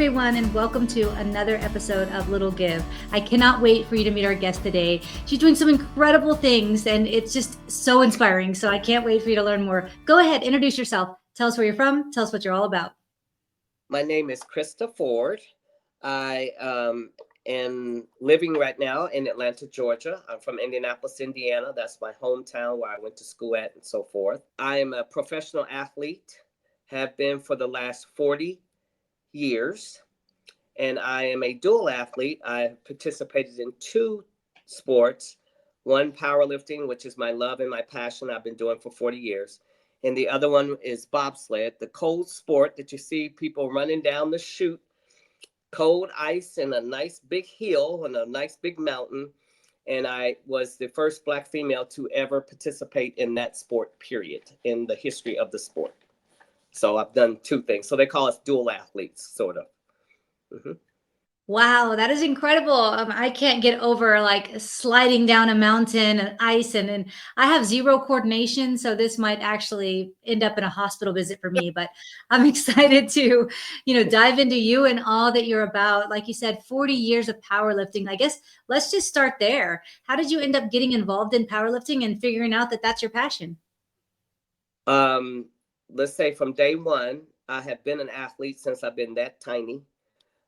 everyone, and welcome to another episode of Little Give. I cannot wait for you to meet our guest today. She's doing some incredible things, and it's just so inspiring. So I can't wait for you to learn more. Go ahead, introduce yourself. Tell us where you're from. Tell us what you're all about. My name is Krista Ford. I am living right now in Atlanta, Georgia. I'm from Indianapolis, Indiana. That's my hometown where I went to school at and so forth. I am a professional athlete, have been for the last 40 years, and I am a dual athlete. I participated in two sports, one powerlifting, which is my love and my passion I've been doing for 40 years. And the other one is bobsled, the cold sport that you see people running down the chute, cold ice and a nice big hill and a nice big mountain. And I was the first Black female to ever participate in that sport, period, in the history of the sport. So I've done two things. So they call us dual athletes, sort of. Mm-hmm. Wow, that is incredible. I can't get over like sliding down a mountain and ice, and I have zero coordination. So this might actually end up in a hospital visit for me, but I'm excited to, dive into you and all that you're about. Like you said, 40 years of powerlifting. I guess let's just start there. How did you end up getting involved in powerlifting and figuring out that that's your passion? Um, let's say from day one, I have been an athlete since I've been that tiny.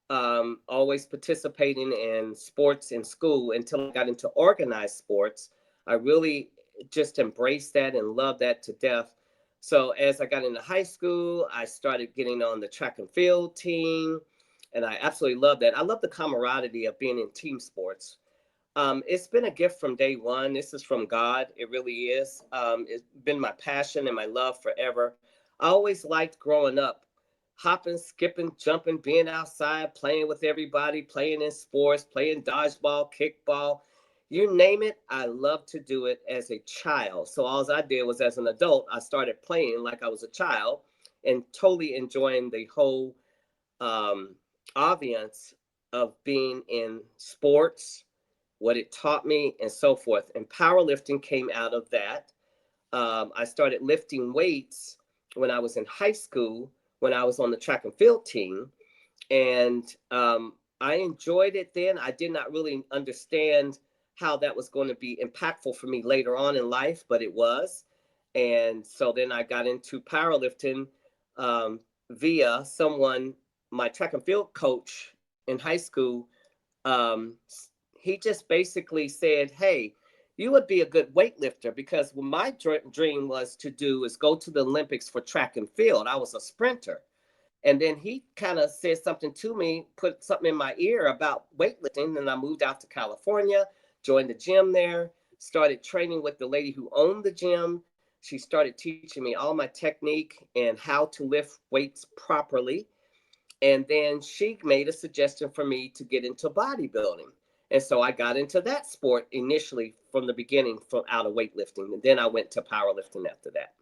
Always participating in sports in school until I got into organized sports. I really just embraced that and loved that to death. So as I got into high school, I started getting on the track and field team, and I absolutely love that. I love the camaraderie of being in team sports. It's been a gift from day one. This is from God. It really is. It's been my passion and my love forever. I always liked growing up, hopping, skipping, jumping, being outside, playing with everybody, playing in sports, playing dodgeball, kickball, you name it. I loved to do it as a child. So all I did was, as an adult, I started playing like I was a child and totally enjoying the whole um, audience of being in sports, what it taught me, and so forth. And powerlifting came out of that. I started lifting weights when I was in high school, when I was on the track and field team. And I enjoyed it then. I did not really understand how that was going to be impactful for me later on in life, but it was. And so then I got into powerlifting via someone, my track and field coach in high school. Um, he just basically said, "Hey, you would be a good weightlifter," because what my dream was to do is go to the Olympics for track and field. I was a sprinter. And then he kind of said something to me, put something in my ear about weightlifting. And I moved out to California, joined the gym there, started training with the lady who owned the gym. She started teaching me all my technique and how to lift weights properly. And then she made a suggestion for me to get into bodybuilding. And so I got into that sport initially from the beginning, from out of weightlifting. And then I went to powerlifting after that.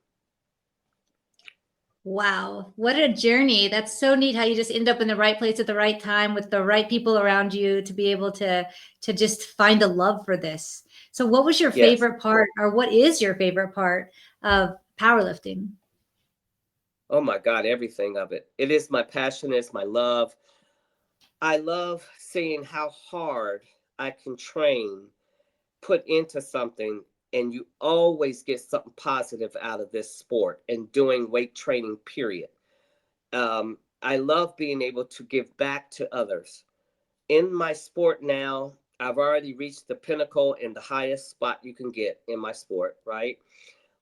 Wow, what a journey. That's so neat how you just end up in the right place at the right time with the right people around you to be able to just find a love for this. So what was your Yes. favorite part, or what is your favorite part of powerlifting? Oh my God, everything of it. It is my passion, it's my love. I love seeing how hard I can train, put into something, and you always get something positive out of this sport and doing weight training, period. I love being able to give back to others. In my sport now, I've already reached the pinnacle and the highest spot you can get in my sport, right?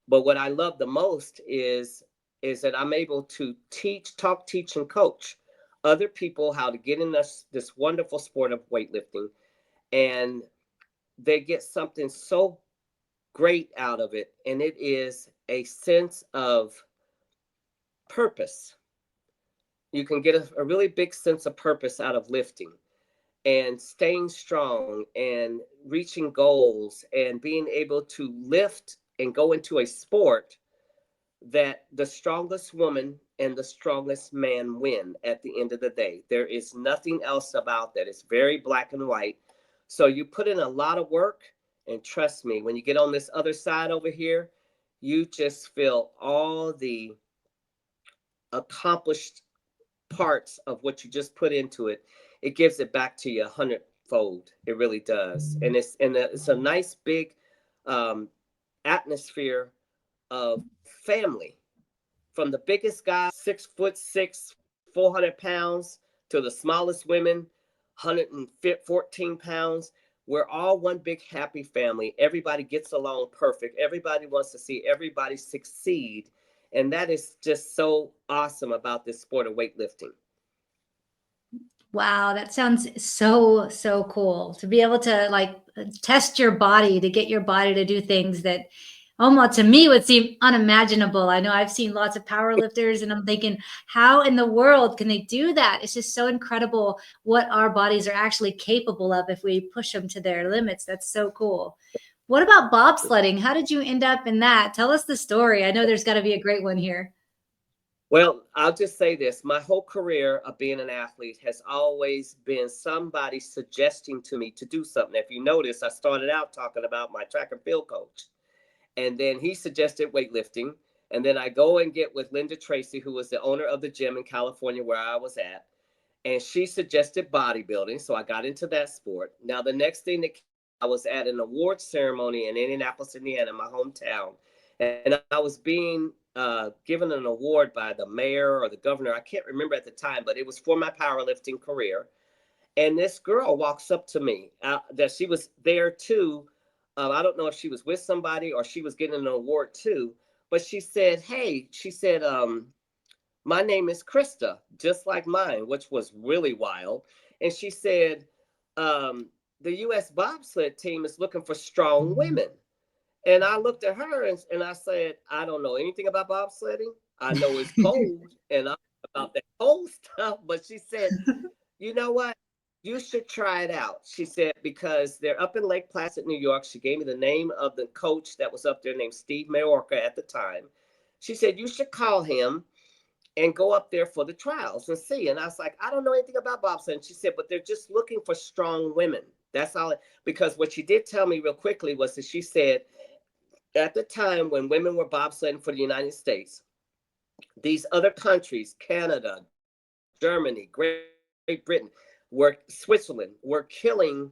But what I love the most is that I'm able to teach, talk, teach, and coach other people how to get in this wonderful sport of weightlifting, and they get something so great out of it, and it is a sense of purpose. You can get a really big sense of purpose out of lifting and staying strong and reaching goals and being able to lift and go into a sport that the strongest woman and the strongest man win at the end of the day. There is nothing else about that. It's very black and white. So you put in a lot of work, and trust me, when you get on this other side over here, you just feel all the accomplished parts of what you just put into it, it gives it back to you 100-fold. It really does. And it's a nice big atmosphere of family, from the biggest guy, 6'6", 400 pounds, to the smallest women, 114 pounds. We're all one big happy family. Everybody gets along perfect. Everybody wants to see everybody succeed. And that is just so awesome about this sport of weightlifting. Wow, that sounds so cool to be able to like test your body, to get your body to do things that almost to me would seem unimaginable. I know I've seen lots of power lifters and I'm thinking, how in the world can they do that? It's just so incredible what our bodies are actually capable of if we push them to their limits. That's so cool. What about bobsledding? How did you end up in that? Tell us the story. I know there's got to be a great one here. Well, I'll just say this. My whole career of being an athlete has always been somebody suggesting to me to do something. If you notice, I started out talking about my track and field coach. And then he suggested weightlifting. And then I go and get with Linda Tracy, who was the owner of the gym in California where I was at. And she suggested bodybuilding. So I got into that sport. Now, the next thing that I was at an award ceremony in Indianapolis, Indiana, my hometown. And I was being given an award by the mayor or the governor. I can't remember at the time, but it was for my powerlifting career. And this girl walks up to me that she was there too. I don't know if she was with somebody or she was getting an award too, but she said, hey, she said, my name is Krista, just like mine, which was really wild. And she said, the U.S. bobsled team is looking for strong women. And I looked at her and I said, I don't know anything about bobsledding. I know it's cold and I'm about that cold stuff. But she said, you know what? You should try it out. She said, because they're up in Lake Placid, New York. She gave me the name of the coach that was up there named Steve Mayorka at the time. She said, you should call him and go up there for the trials and see. And I was like, I don't know anything about bobsledding. She said, but they're just looking for strong women. That's all. Because what she did tell me real quickly was that she said, at the time when women were bobsledding for the United States, these other countries, Canada, Germany, Great Britain, Switzerland, were killing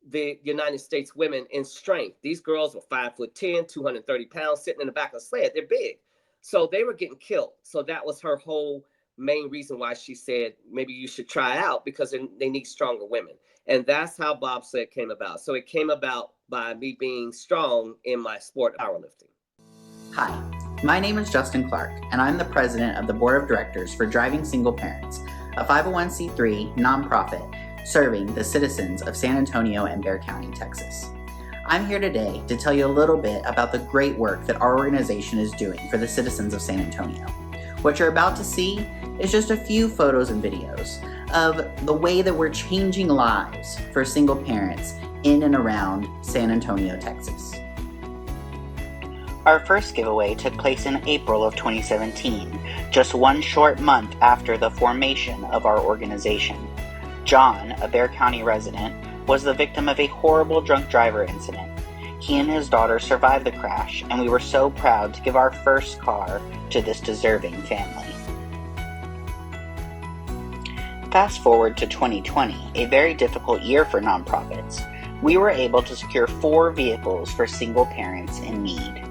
the United States women in strength. These girls were 5'10", 230 pounds, sitting in the back of a sled. They're big. So they were getting killed. So that was her whole main reason why she said, maybe you should try out, because they need stronger women. And that's how bobsled came about. So it came about by me being strong in my sport, powerlifting. Hi, my name is Justin Clark, and I'm the president of the board of directors for Driving Single Parents, a 501c3 nonprofit serving the citizens of San Antonio and Bexar County, Texas. I'm here today to tell you a little bit about the great work that our organization is doing for the citizens of San Antonio. What you're about to see is just a few photos and videos of the way that we're changing lives for single parents in and around San Antonio, Texas. Our first giveaway took place in April of 2017, just one short month after the formation of our organization. John, a Bexar County resident, was the victim of a horrible drunk driver incident. He and his daughter survived the crash, and we were so proud to give our first car to this deserving family. Fast forward to 2020, a very difficult year for nonprofits. We were able to secure 4 vehicles for single parents in need.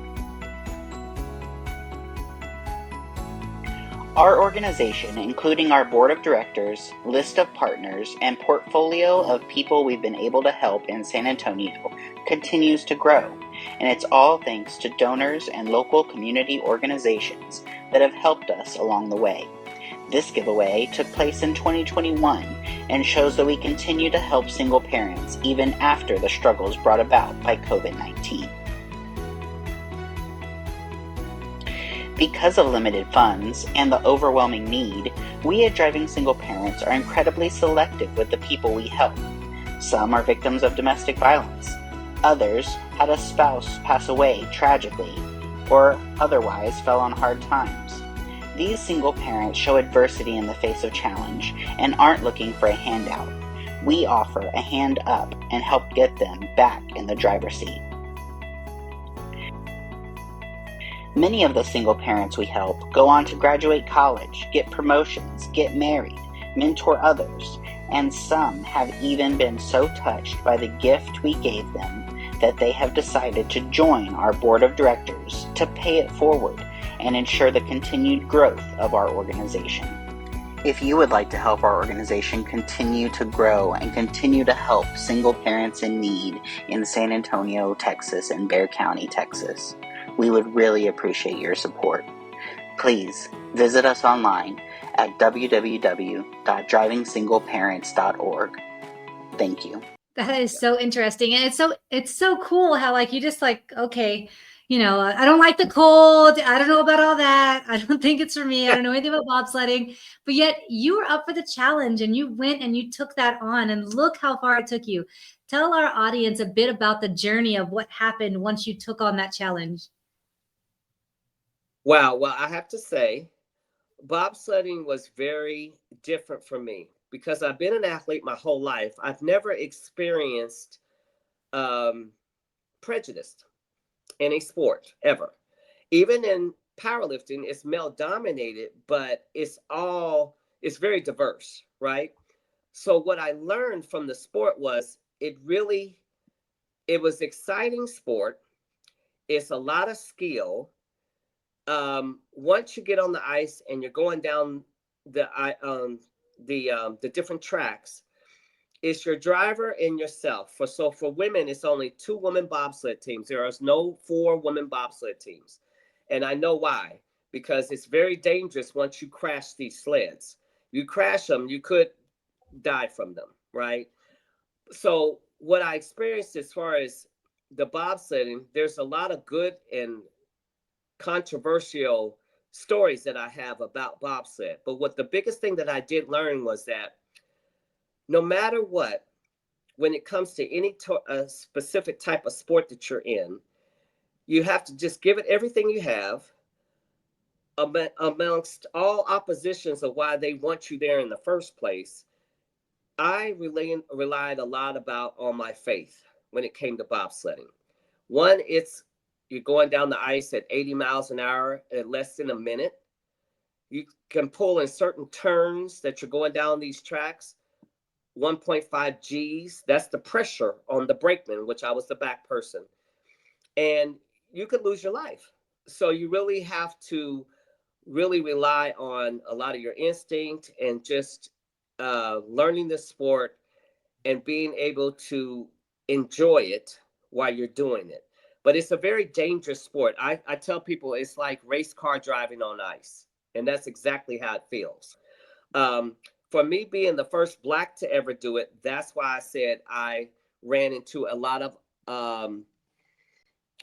Our organization, including our board of directors, list of partners, and portfolio of people we've been able to help in San Antonio, continues to grow, and it's all thanks to donors and local community organizations that have helped us along the way. This giveaway took place in 2021 and shows that we continue to help single parents even after the struggles brought about by COVID-19. Because of limited funds and the overwhelming need, we at Driving Single Parents are incredibly selective with the people we help. Some are victims of domestic violence. Others had a spouse pass away tragically, or otherwise fell on hard times. These single parents show adversity in the face of challenge and aren't looking for a handout. We offer a hand up and help get them back in the driver's seat. Many of the single parents we help go on to graduate college, get promotions, get married, mentor others, and some have even been so touched by the gift we gave them that they have decided to join our board of directors to pay it forward and ensure the continued growth of our organization. If you would like to help our organization continue to grow and continue to help single parents in need in San Antonio, Texas, and Bexar County, Texas, we would really appreciate your support. Please visit us online at www.drivingsingleparents.org. Thank you. That is so interesting. And it's so cool how like you just like, okay, I don't like the cold. I don't know about all that. I don't think it's for me. I don't know anything about bobsledding. But yet you were up for the challenge and you went and you took that on, and look how far it took you. Tell our audience a bit about the journey of what happened once you took on that challenge. Wow. Well, I have to say, bobsledding was very different for me because I've been an athlete my whole life. I've never experienced prejudice in a sport ever. Even in powerlifting, it's male dominated, but it's very diverse, right? So what I learned from the sport was it was exciting sport. It's a lot of skill. Once you get on the ice and you're going down the different tracks, it's your driver and yourself. For women, it's only 2 women bobsled teams. There is no 4 women bobsled teams, and I know why. Because it's very dangerous once you crash these sleds. You crash them, you could die from them, right? So what I experienced as far as the bobsledding, there's a lot of good and controversial stories that I have about bobsled. But what the biggest thing that I did learn was that no matter what, when it comes to any specific type of sport that you're in, you have to just give it everything you have amongst all oppositions of why they want you there in the first place. I relied a lot on my faith when it came to bobsledding. One, you're going down the ice at 80 miles an hour in less than a minute. You can pull in certain turns that you're going down these tracks, 1.5 Gs. That's the pressure on the brakeman, which I was the back person. And you could lose your life. So you really have to really rely on a lot of your instinct and just learning the sport and being able to enjoy it while you're doing it. But it's a very dangerous sport. I tell people it's like race car driving on ice. And that's exactly how it feels. For me being the first Black to ever do it, that's why I said I ran into a lot of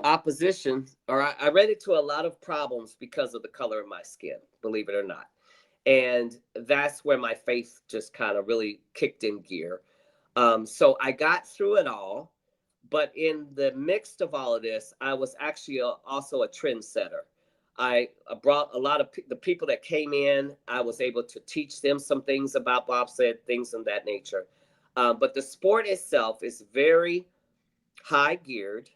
opposition, or I ran into a lot of problems because of the color of my skin, believe it or not. And that's where my faith just kind of really kicked in gear. So I got through it all. But in the midst of all of this, I was actually also a trendsetter. I brought a lot of the people that came in. I was able to teach them some things about bobsled, things of that nature. But the sport itself is very high geared.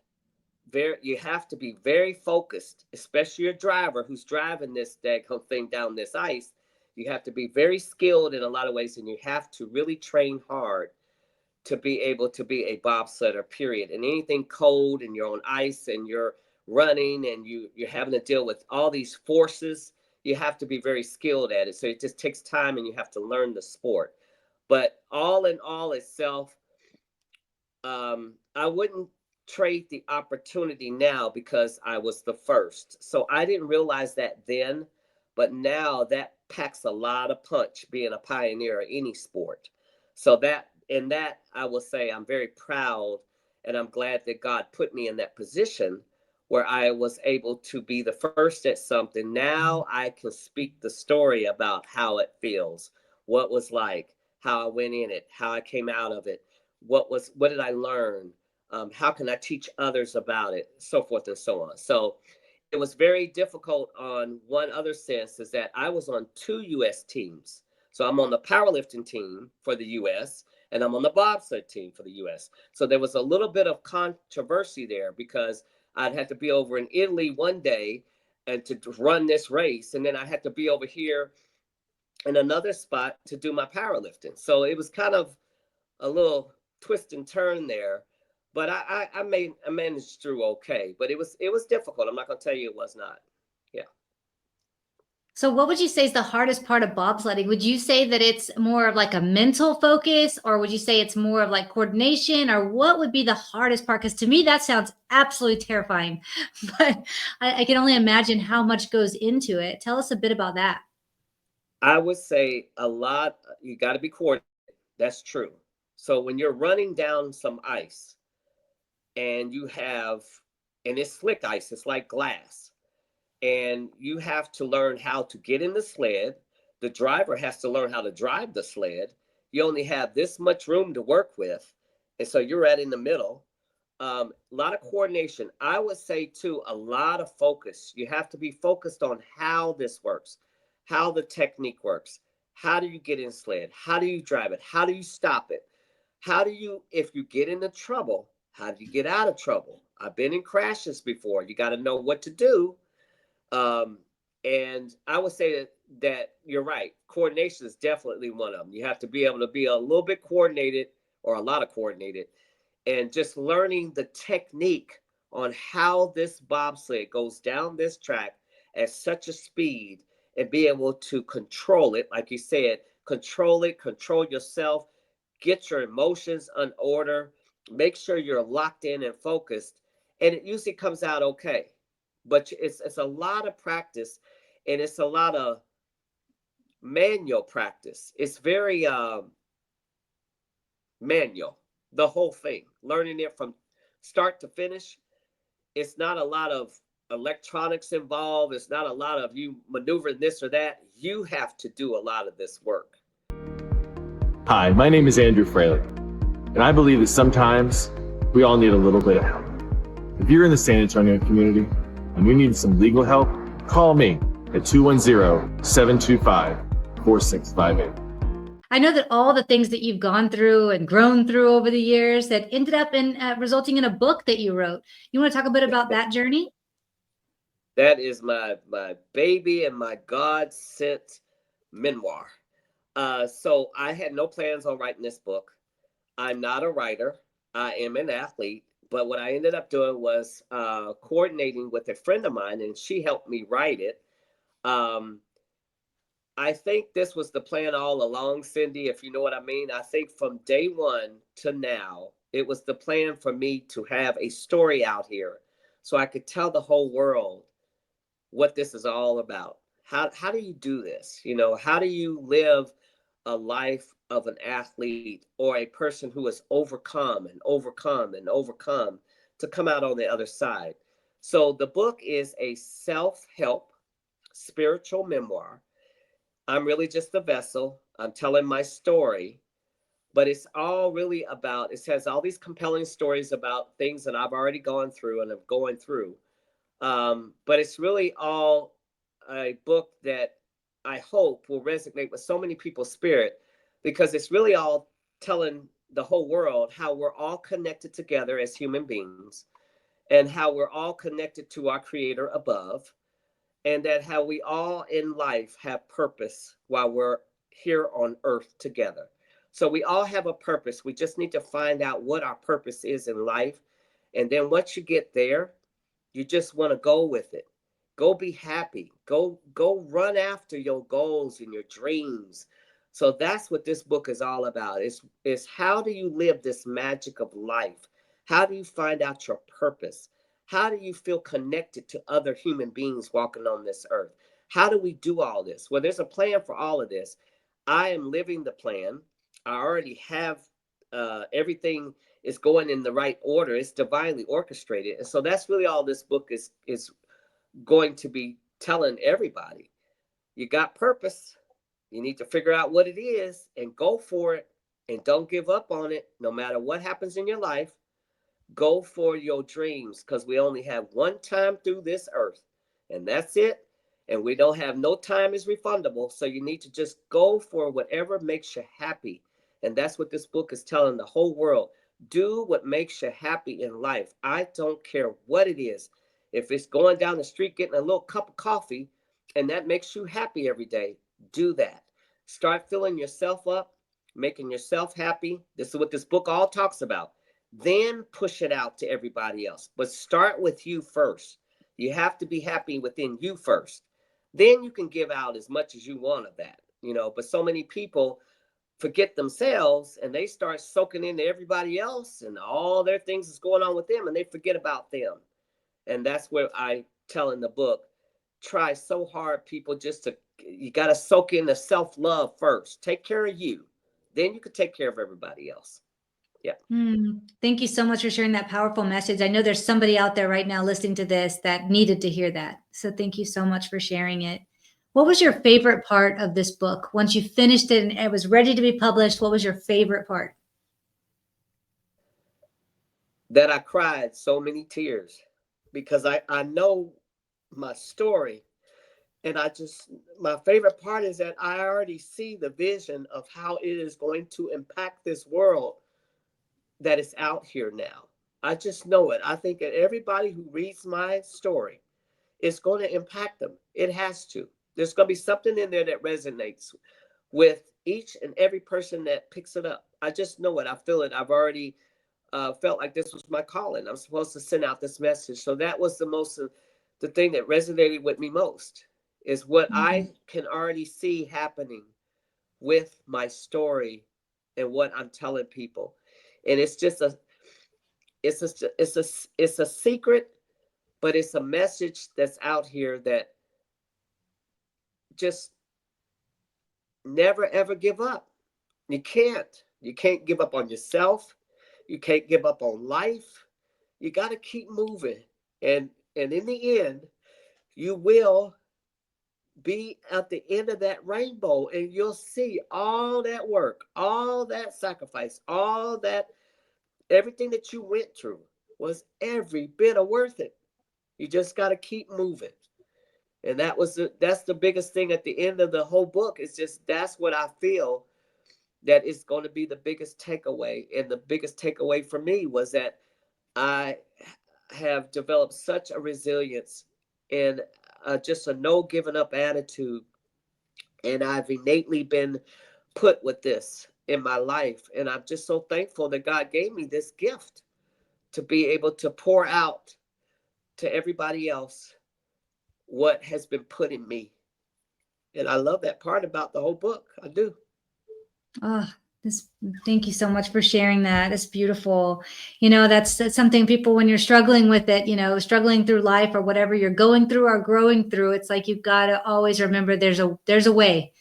You have to be very focused, especially your driver who's driving this daggone thing down this ice. You have to be very skilled in a lot of ways, and you have to really train hard to be able to be a bobsledder, period. And anything cold and you're on ice and you're running and you're having to deal with all these forces, you have to be very skilled at it. So it just takes time and you have to learn the sport. But all in all itself, I wouldn't trade the opportunity now because I was the first. So I didn't realize that then, but now that packs a lot of punch being a pioneer of any sport. So that I will say I'm very proud, and I'm glad that God put me in that position where I was able to be the first at something. Now I can speak the story about how it feels, what it was like, how I went in it, how I came out of it, what did I learn, how can I teach others about it, so forth and so on. So it was very difficult on one other sense, is that I was on 2 U.S. teams. So I'm on the powerlifting team for the U.S., and I'm on the bobsled team for the U.S. So there was a little bit of controversy there because I'd have to be over in Italy one day and to run this race. And then I had to be over here in another spot to do my powerlifting. So it was kind of a little twist and turn there. But I managed through okay. But it was difficult. I'm not gonna tell you it was not. Yeah. So what would you say is the hardest part of bobsledding? Would you say that it's more of like a mental focus, or would you say it's more of like coordination, or what would be the hardest part? Because to me, that sounds absolutely terrifying, but I can only imagine how much goes into it. Tell us a bit about that. I would say a lot, you got to be coordinated. That's true. So when you're running down some ice and and it's slick ice, it's like glass, and you have to learn how to get in the sled. The driver has to learn how to drive the sled. You only have this much room to work with. And so you're right in the middle. A lot of coordination. I would say, too, a lot of focus. You have to be focused on how this works, how the technique works. How do you get in sled? How do you drive it? How do you stop it? How do you, if you get into trouble, how do you get out of trouble? I've been in crashes before. You got to know what to do. Um, and I would say that you're right. Coordination is definitely one of them. You have to be able to be a little bit coordinated, or a lot of coordinated, and just learning the technique on how this bobsled goes down this track at such a speed, and be able to control it. Like you said, control it, control yourself, get your emotions in order, make sure you're locked in and focused. And it usually comes out okay. But it's a lot of practice, and it's a lot of manual practice. It's very manual, the whole thing, learning it from start to finish. It's not a lot of electronics involved. It's not a lot of you maneuvering this or that. You have to do a lot of this work. Hi, my name is Andrew Fraley, and I believe that sometimes we all need a little bit of help. If you're in the San Antonio community and you need some legal help, call me at 210-725-4658. I know that all the things that you've gone through and grown through over the years that ended up in resulting in a book that you wrote. You want to talk a bit about that journey? That is my baby and my God sent memoir. So I had no plans on writing this book. I'm not a writer. I am an athlete. But what I ended up doing was coordinating with a friend of mine, and she helped me write it. I think this was the plan all along, Cindy, if you know what I mean. I think from day one to now, it was the plan for me to have a story out here so I could tell the whole world what this is all about. How do you do this? You know, how do you live a life of an athlete or a person who has overcome and overcome and overcome to come out on the other side? So the book is a self-help spiritual memoir. I'm really just a vessel. I'm telling my story, but it's all really about, it has all these compelling stories about things that I've already gone through and am going through. But it's really all a book that I hope will resonate with so many people's spirit, because it's really all telling the whole world how we're all connected together as human beings, and how we're all connected to our creator above, and that how we all in life have purpose while we're here on earth together. So we all have a purpose. We just need to find out what our purpose is in life. And then once you get there, you just want to go with it. Go be happy. Go run after your goals and your dreams. So that's what this book is all about. Is how do you live this magic of life? How do you find out your purpose? How do you feel connected to other human beings walking on this earth? How do we do all this? Well, there's a plan for all of this. I am living the plan. I already have everything is going in the right order. It's divinely orchestrated. And so that's really all this book is going to be telling everybody. You got purpose. You need to figure out what it is and go for it, and don't give up on it no matter what happens in your life. Go for your dreams, because we only have one time through this earth, and that's it. And we don't have no time is refundable. So you need to just go for whatever makes you happy. And that's what this book is telling the whole world. Do what makes you happy in life. I don't care what it is. If it's going down the street, getting a little cup of coffee, and that makes you happy every day, do that. Start filling yourself up, making yourself happy. This is what this book all talks about. Then push it out to everybody else. But start with you first. You have to be happy within you first. Then you can give out as much as you want of that, but so many people forget themselves and they start soaking into everybody else and all their things that's going on with them, and they forget about them. And that's where I tell in the book, try so hard, people, you got to soak in the self-love first. Take care of you. Then you can take care of everybody else. Yeah. Thank you so much for sharing that powerful message. I know there's somebody out there right now listening to this that needed to hear that. So thank you so much for sharing it. What was your favorite part of this book? Once you finished it and it was ready to be published, what was your favorite part? That I cried so many tears because I know my story. And my favorite part is that I already see the vision of how it is going to impact this world that is out here now. I just know it. I think that everybody who reads my story is going to impact them. It has to. There's going to be something in there that resonates with each and every person that picks it up. I just know it. I feel it. I've already felt like this was my calling. I'm supposed to send out this message. So that was the thing that resonated with me most, is what I can already see happening with my story and what I'm telling people. And it's just it's a secret, but it's a message that's out here that just never ever give up. You can't give up on yourself. You can't give up on life. You got to keep moving. And in the end, you will be at the end of that rainbow, and you'll see all that work, all that sacrifice, all that, everything that you went through was every bit of worth it. You just got to keep moving. And that's the biggest thing at the end of the whole book. Is just, that's what I feel that is going to be the biggest takeaway. And the biggest takeaway for me was that I have developed such a resilience and just a no giving up attitude. And I've innately been put with this in my life. And I'm just so thankful that God gave me this gift to be able to pour out to everybody else what has been put in me. And I love that part about the whole book. I do. Oh, thank you so much for sharing that. It's beautiful. That's something people, when you're struggling with it, struggling through life or whatever you're going through or growing through, it's like, you've got to always remember there's a way.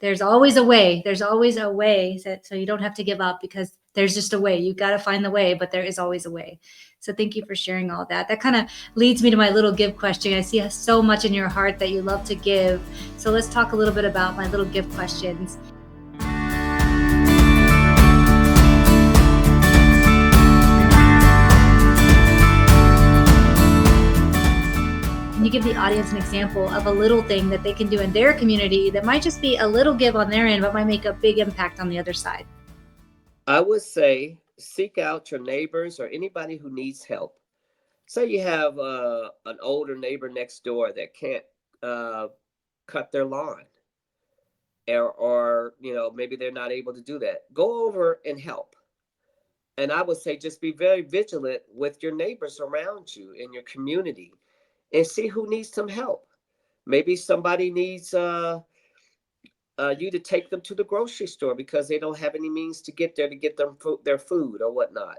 There's always a way. There's always a way. So you don't have to give up, because there's just a way. You got to find the way, but there is always a way. So thank you for sharing all that. That kind of leads me to my little give question. I see so much in your heart that you love to give. So let's talk a little bit about my little give questions. Can you give the audience an example of a little thing that they can do in their community that might just be a little give on their end, but might make a big impact on the other side? I would say seek out your neighbors or anybody who needs help. Say you have an older neighbor next door that can't cut their lawn, or maybe they're not able to do that. Go over and help. And I would say just be very vigilant with your neighbors around you in your community and see who needs some help. Maybe somebody needs you to take them to the grocery store because they don't have any means to get there to get them their food or whatnot.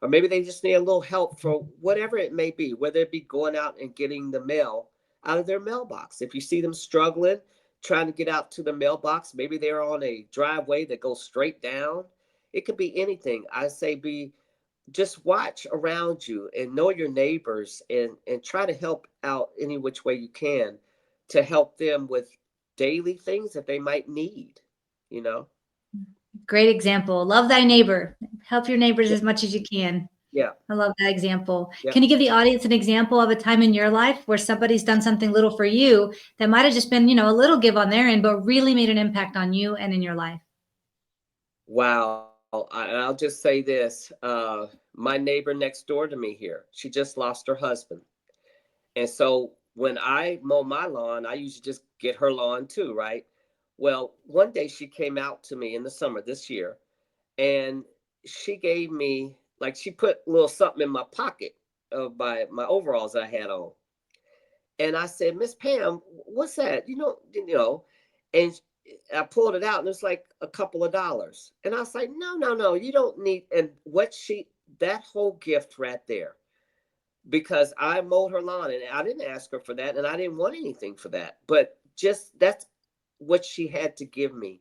Or maybe they just need a little help for whatever it may be, whether it be going out and getting the mail out of their mailbox. If you see them struggling, trying to get out to the mailbox, maybe they're on a driveway that goes straight down. It could be anything. I say just watch around you and know your neighbors and try to help out any which way you can to help them with daily things that they might need. Great example. Love thy neighbor. Help your neighbors Yeah. as much as you can. Yeah. I love that example. Yeah. Can you give the audience an example of a time in your life where somebody's done something little for you that might have just been, a little give on their end, but really made an impact on you and in your life? Wow. I'll just say this. My neighbor next door to me here, she just lost her husband. And so when I mow my lawn, I usually just get her lawn too, right? Well, one day she came out to me in the summer this year, and she gave me, like, she put a little something in my pocket of my overalls I had on. And I said, Miss Pam, what's that? And I pulled it out and it's like a couple of dollars. And I was like, no, no, no, you don't need. And that whole gift right there, because I mowed her lawn and I didn't ask her for that and I didn't want anything for that. But just that's what she had to give me.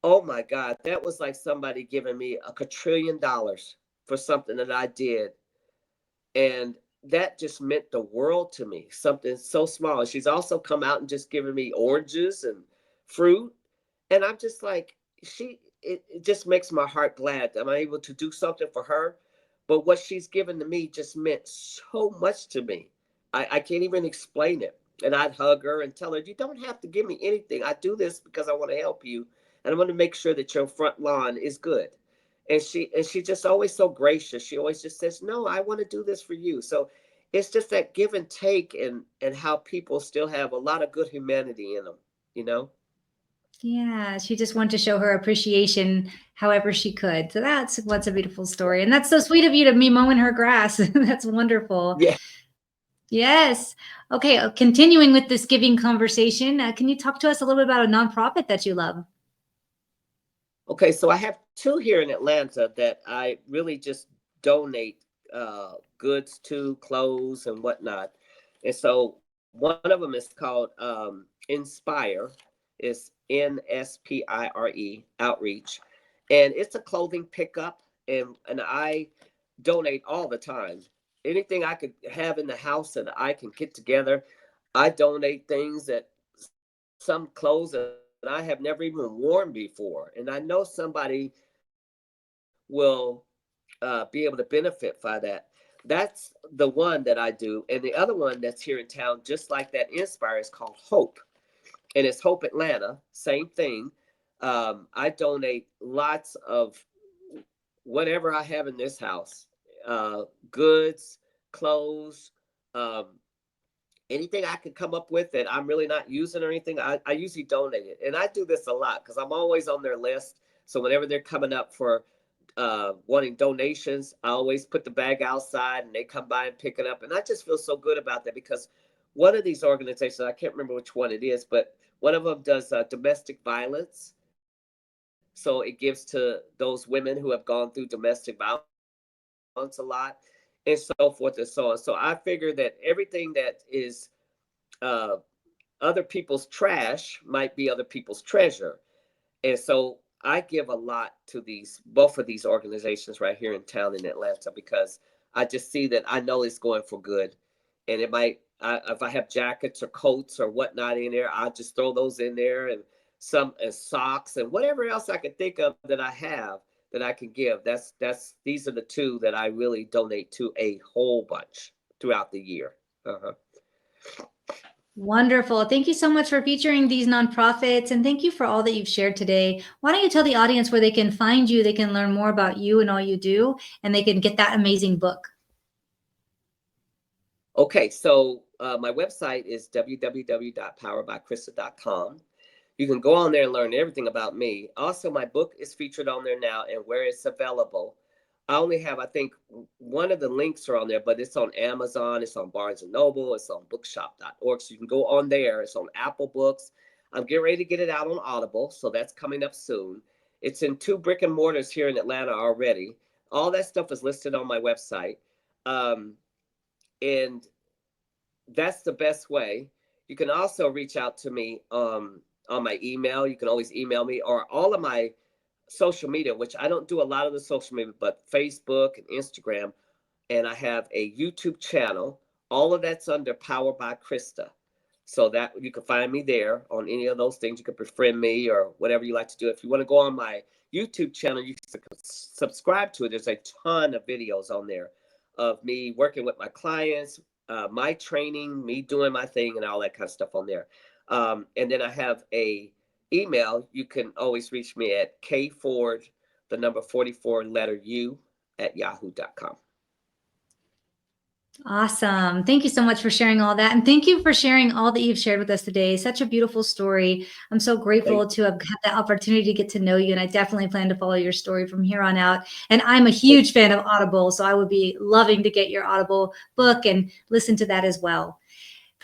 Oh my God, that was like somebody giving me a quadrillion dollars for something that I did. And that just meant the world to me, something so small. And she's also come out and just given me oranges and fruit. And I'm just like, it just makes my heart glad that I'm able to do something for her. But what she's given to me just meant so much to me. I can't even explain it. And I'd hug her and tell her, you don't have to give me anything. I do this because I want to help you. And I want to make sure that your front lawn is good. And she just always so gracious. She always just says, no, I want to do this for you. So it's just that give and take, and how people still have a lot of good humanity in them, you know? Yeah, she just wanted to show her appreciation however she could. So that's what's a beautiful story. And that's so sweet of you to be mowing her grass. That's wonderful. Yeah. Yes. Okay, continuing with this giving conversation, can you talk to us a little bit about a nonprofit that you love? Okay, so I have two here in Atlanta that I really just donate goods to, clothes and whatnot. And so one of them is called Inspire. It's NSPIRE Outreach, and it's a clothing pickup, and I donate all the time. Anything I could have in the house that I can get together, I donate things, that some clothes that I have never even worn before. And I know somebody will be able to benefit by that. That's the one that I do. And the other one that's here in town, just like that Inspire, is called Hope. And it's Hope Atlanta, same thing. I donate lots of whatever I have in this house, goods, clothes, um, anything I could come up with that I'm really not using or anything, I usually donate it. And I do this a lot because I'm always on their list. So whenever they're coming up for wanting donations, I always put the bag outside and they come by and pick it up. And I just feel so good about that, because one of these organizations, I can't remember which one it is, but one of them does domestic violence. So it gives to those women who have gone through domestic violence a lot, and so forth and so on. So I figure that everything that is uh, other people's trash might be other people's treasure. And so I give a lot to both of these organizations right here in town in Atlanta, because I just see that I know it's going for good. And if I have jackets or coats or whatnot in there, I'll just throw those in there, and socks and whatever else I can think of that I have that I can give. These are the two that I really donate to a whole bunch throughout the year. Uh-huh. Wonderful. Thank you so much for featuring these nonprofits, and thank you for all that you've shared today. Why don't you tell the audience where they can find you, they can learn more about you and all you do, and they can get that amazing book? Okay, so my website is www.powerbykrista.com. You can go on there and learn everything about me. Also, my book is featured on there now, and where it's available. I only have, I think, one of the links are on there, but it's on Amazon, it's on Barnes and Noble, it's on bookshop.org. So you can go on there. It's on Apple Books. I'm getting ready to get it out on Audible, so that's coming up soon. It's in 2 brick and mortars here in Atlanta already. All that stuff is listed on my website. And that's the best way. You can also reach out to me on my email. You can always email me, or all of my social media, which I don't do a lot of the social media, but Facebook and Instagram. And I have a YouTube channel. All of that's under Power by Krista. So that you can find me there on any of those things. You can befriend me or whatever you like to do. If you want to go on my YouTube channel, you can subscribe to it. There's a ton of videos on there of me working with my clients, my training, me doing my thing, and all that kind of stuff on there. And then I have a email. You can always reach me at kford, the number 44, letter U, at yahoo.com. Awesome. Thank you so much for sharing all that. And thank you for sharing all that you've shared with us today. Such a beautiful story. I'm so grateful to have had the opportunity to get to know you. And I definitely plan to follow your story from here on out. And I'm a huge fan of Audible. So I would be loving to get your Audible book and listen to that as well.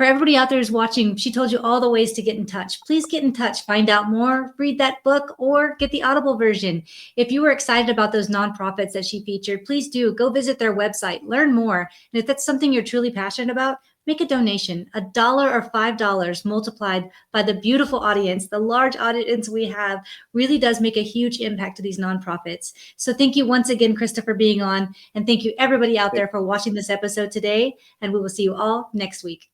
For everybody out there who's watching, she told you all the ways to get in touch. Please get in touch, find out more, read that book, or get the Audible version. If you were excited about those nonprofits that she featured, please do go visit their website, learn more. And if that's something you're truly passionate about, make a donation. $1 or $5 multiplied by the beautiful audience, the large audience we have, really does make a huge impact to these nonprofits. So thank you once again, Krista, for being on. And thank you everybody out there for watching this episode today. And we will see you all next week.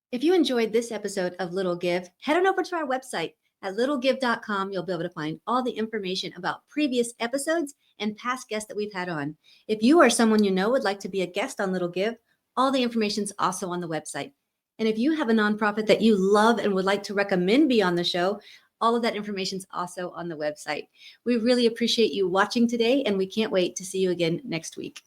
If you enjoyed this episode of Little Give, head on over to our website at littlegive.com. You'll be able to find all the information about previous episodes and past guests that we've had on. If you or someone you know would like to be a guest on Little Give, all the information is also on the website. And if you have a nonprofit that you love and would like to recommend be on the show, all of that information is also on the website. We really appreciate you watching today, and we can't wait to see you again next week.